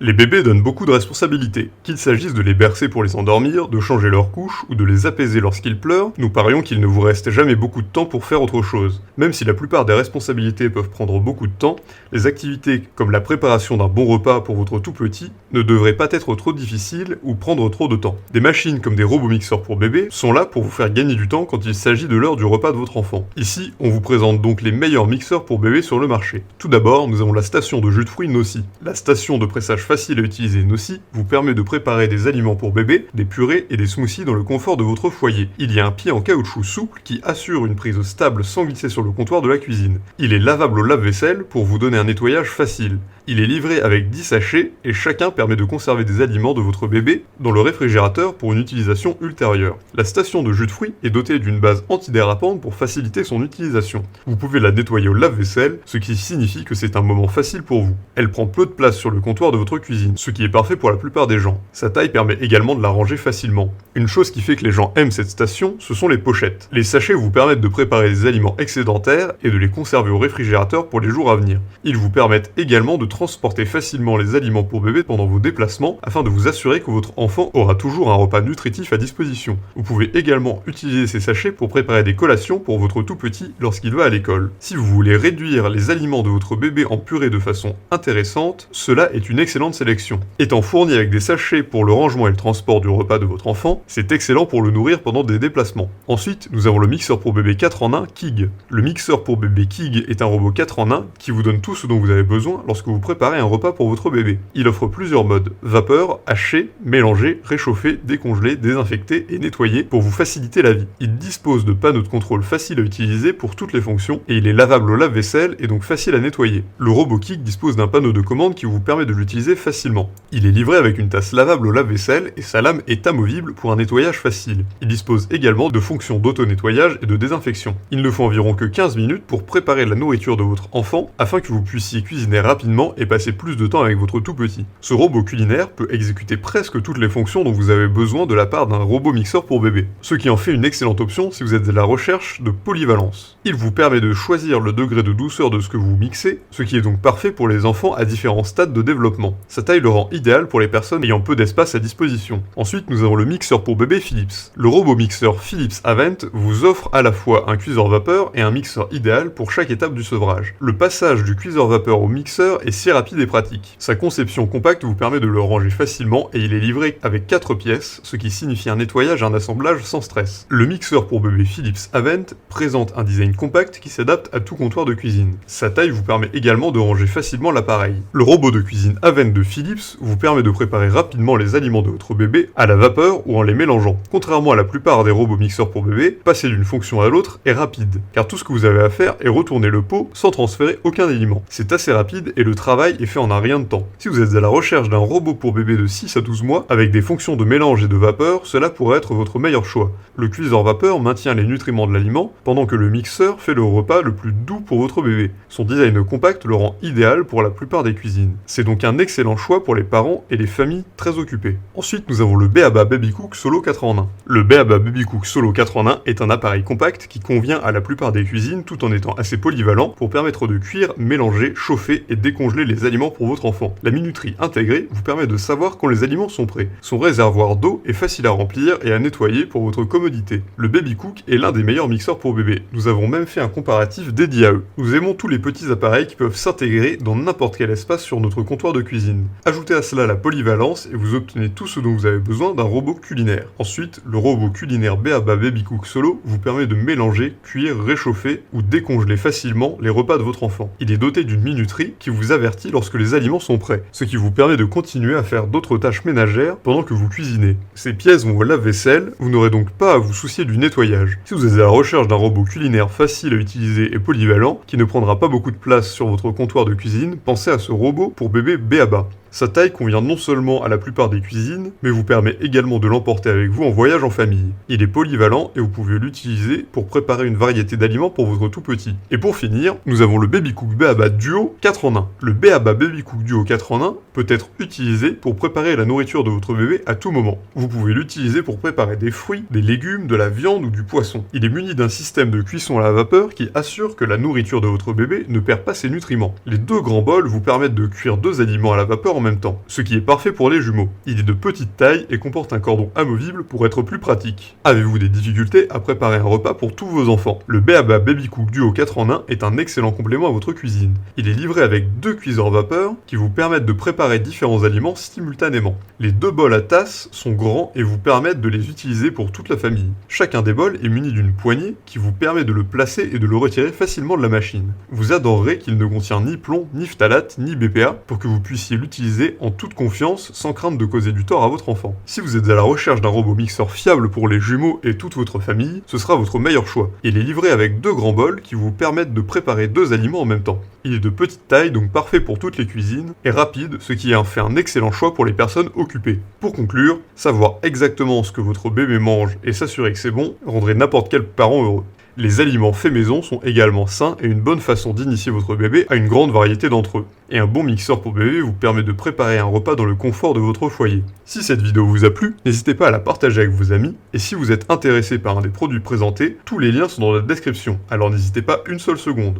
Les bébés donnent beaucoup de responsabilités. Qu'il s'agisse de les bercer pour les endormir, de changer leur couche ou de les apaiser lorsqu'ils pleurent, nous parions qu'il ne vous reste jamais beaucoup de temps pour faire autre chose. Même si la plupart des responsabilités peuvent prendre beaucoup de temps, les activités comme la préparation d'un bon repas pour votre tout petit ne devraient pas être trop difficiles ou prendre trop de temps. Des machines comme des robots mixeurs pour bébés sont là pour vous faire gagner du temps quand il s'agit de l'heure du repas de votre enfant. Ici, on vous présente donc les meilleurs mixeurs pour bébés sur le marché. Tout d'abord, nous avons la station de jus de fruits Nossi. La station de pressage facile à utiliser Nossi vous permet de préparer des aliments pour bébé, des purées et des smoothies dans le confort de votre foyer. Il y a un pied en caoutchouc souple qui assure une prise stable sans glisser sur le comptoir de la cuisine. Il est lavable au lave-vaisselle pour vous donner un nettoyage facile. Il est livré avec 10 sachets et chacun permet de conserver des aliments de votre bébé dans le réfrigérateur pour une utilisation ultérieure. La station de jus de fruits est dotée d'une base antidérapante pour faciliter son utilisation. Vous pouvez la nettoyer au lave-vaisselle, ce qui signifie que c'est un moment facile pour vous. Elle prend peu de place sur le comptoir de votre cuisine, ce qui est parfait pour la plupart des gens. Sa taille permet également de la ranger facilement. Une chose qui fait que les gens aiment cette station, ce sont les pochettes. Les sachets vous permettent de préparer des aliments excédentaires et de les conserver au réfrigérateur pour les jours à venir. Ils vous permettent également de transporter facilement les aliments pour bébé pendant vos déplacements afin de vous assurer que votre enfant aura toujours un repas nutritif à disposition. Vous pouvez également utiliser ces sachets pour préparer des collations pour votre tout petit lorsqu'il va à l'école. Si vous voulez réduire les aliments de votre bébé en purée de façon intéressante, cela est une excellente sélection. Étant fourni avec des sachets pour le rangement et le transport du repas de votre enfant, c'est excellent pour le nourrir pendant des déplacements. Ensuite, nous avons le mixeur pour bébé 4 en 1 Kig. Le mixeur pour bébé Kig est un robot 4 en 1 qui vous donne tout ce dont vous avez besoin lorsque vous préparez un repas pour votre bébé. Il offre plusieurs modes: vapeur, hacher, mélanger, réchauffer, décongeler, désinfecter et nettoyer pour vous faciliter la vie. Il dispose de panneaux de contrôle faciles à utiliser pour toutes les fonctions et il est lavable au lave-vaisselle et donc facile à nettoyer. Le robot Kig dispose d'un panneau de commande qui vous permet de l'utiliser facilement. Il est livré avec une tasse lavable au lave-vaisselle et sa lame est amovible pour un nettoyage facile. Il dispose également de fonctions d'auto-nettoyage et de désinfection. Il ne faut environ que 15 minutes pour préparer la nourriture de votre enfant afin que vous puissiez cuisiner rapidement et passer plus de temps avec votre tout petit. Ce robot culinaire peut exécuter presque toutes les fonctions dont vous avez besoin de la part d'un robot mixeur pour bébé, ce qui en fait une excellente option si vous êtes à la recherche de polyvalence. Il vous permet de choisir le degré de douceur de ce que vous mixez, ce qui est donc parfait pour les enfants à différents stades de développement. Sa taille le rend idéal pour les personnes ayant peu d'espace à disposition. Ensuite, nous avons le mixeur pour bébé Philips. Le robot mixeur Philips Avent vous offre à la fois un cuiseur vapeur et un mixeur idéal pour chaque étape du sevrage. Le passage du cuiseur vapeur au mixeur est si rapide et pratique. Sa conception compacte vous permet de le ranger facilement et il est livré avec 4 pièces, ce qui signifie un nettoyage et un assemblage sans stress. Le mixeur pour bébé Philips Avent présente un design compact qui s'adapte à tout comptoir de cuisine. Sa taille vous permet également de ranger facilement l'appareil. Le robot de cuisine Avent de Philips vous permet de préparer rapidement les aliments de votre bébé à la vapeur ou en les mélangeant. Contrairement à la plupart des robots mixeurs pour bébé, passer d'une fonction à l'autre est rapide, car tout ce que vous avez à faire est retourner le pot sans transférer aucun aliment. C'est assez rapide et le travail est fait en un rien de temps. Si vous êtes à la recherche d'un robot pour bébé de 6 à 12 mois, avec des fonctions de mélange et de vapeur, cela pourrait être votre meilleur choix. Le cuiseur vapeur maintient les nutriments de l'aliment, pendant que le mixeur fait le repas le plus doux pour votre bébé. Son design compact le rend idéal pour la plupart des cuisines. C'est donc un excellent choix pour les parents et les familles très occupées. Ensuite, nous avons le B.A.B.A. Baby Cook Solo 4 en 1. Le B.A.B.A. Baby Cook Solo 4 en 1 est un appareil compact qui convient à la plupart des cuisines tout en étant assez polyvalent pour permettre de cuire, mélanger, chauffer et décongeler les aliments pour votre enfant. La minuterie intégrée vous permet de savoir quand les aliments sont prêts. Son réservoir d'eau est facile à remplir et à nettoyer pour votre commodité. Le Baby Cook est l'un des meilleurs mixeurs pour bébé. Nous avons même fait un comparatif dédié à eux. Nous aimons tous les petits appareils qui peuvent s'intégrer dans n'importe quel espace sur notre comptoir de cuisine. Ajoutez à cela la polyvalence et vous obtenez tout ce dont vous avez besoin d'un robot culinaire. Ensuite, le robot culinaire B.A.B.A. Baby Cook Solo vous permet de mélanger, cuire, réchauffer ou décongeler facilement les repas de votre enfant. Il est doté d'une minuterie qui vous avertit lorsque les aliments sont prêts, ce qui vous permet de continuer à faire d'autres tâches ménagères pendant que vous cuisinez. Ces pièces vont au lave-vaisselle, vous n'aurez donc pas à vous soucier du nettoyage. Si vous êtes à la recherche d'un robot culinaire facile à utiliser et polyvalent, qui ne prendra pas beaucoup de place sur votre comptoir de cuisine, pensez à ce robot pour bébé B.A.B.A. Sa taille convient non seulement à la plupart des cuisines, mais vous permet également de l'emporter avec vous en voyage en famille. Il est polyvalent et vous pouvez l'utiliser pour préparer une variété d'aliments pour votre tout petit. Et pour finir, nous avons le Baby Cook B.A.B.A. Duo 4 en 1. Le B.A.B.A. Baby Cook Duo 4 en 1 peut être utilisé pour préparer la nourriture de votre bébé à tout moment. Vous pouvez l'utiliser pour préparer des fruits, des légumes, de la viande ou du poisson. Il est muni d'un système de cuisson à la vapeur qui assure que la nourriture de votre bébé ne perd pas ses nutriments. Les deux grands bols vous permettent de cuire 2 aliments à la vapeur en même temps, ce qui est parfait pour les jumeaux. Il est de petite taille et comporte un cordon amovible pour être plus pratique. Avez-vous des difficultés à préparer un repas pour tous vos enfants? Le B.A.B.A. Baby Cook Duo 4 en 1 est un excellent complément à votre cuisine. Il est livré avec 2 cuiseurs vapeur qui vous permettent de préparer différents aliments simultanément. Les 2 bols à tasse sont grands et vous permettent de les utiliser pour toute la famille. Chacun des bols est muni d'une poignée qui vous permet de le placer et de le retirer facilement de la machine. Vous adorerez qu'il ne contient ni plomb, ni phtalate, ni BPA pour que vous puissiez l'utiliser en toute confiance sans crainte de causer du tort à votre enfant. Si vous êtes à la recherche d'un robot mixeur fiable pour les jumeaux et toute votre famille, ce sera votre meilleur choix. Il est livré avec 2 grands bols qui vous permettent de préparer 2 aliments en même temps. Il est de petite taille, donc parfait pour toutes les cuisines, et rapide, ce qui en fait un excellent choix pour les personnes occupées. Pour conclure, savoir exactement ce que votre bébé mange et s'assurer que c'est bon rendrait n'importe quel parent heureux. Les aliments faits maison sont également sains et une bonne façon d'initier votre bébé à une grande variété d'entre eux. Et un bon mixeur pour bébé vous permet de préparer un repas dans le confort de votre foyer. Si cette vidéo vous a plu, n'hésitez pas à la partager avec vos amis, et si vous êtes intéressé par un des produits présentés, tous les liens sont dans la description, alors n'hésitez pas une seule seconde.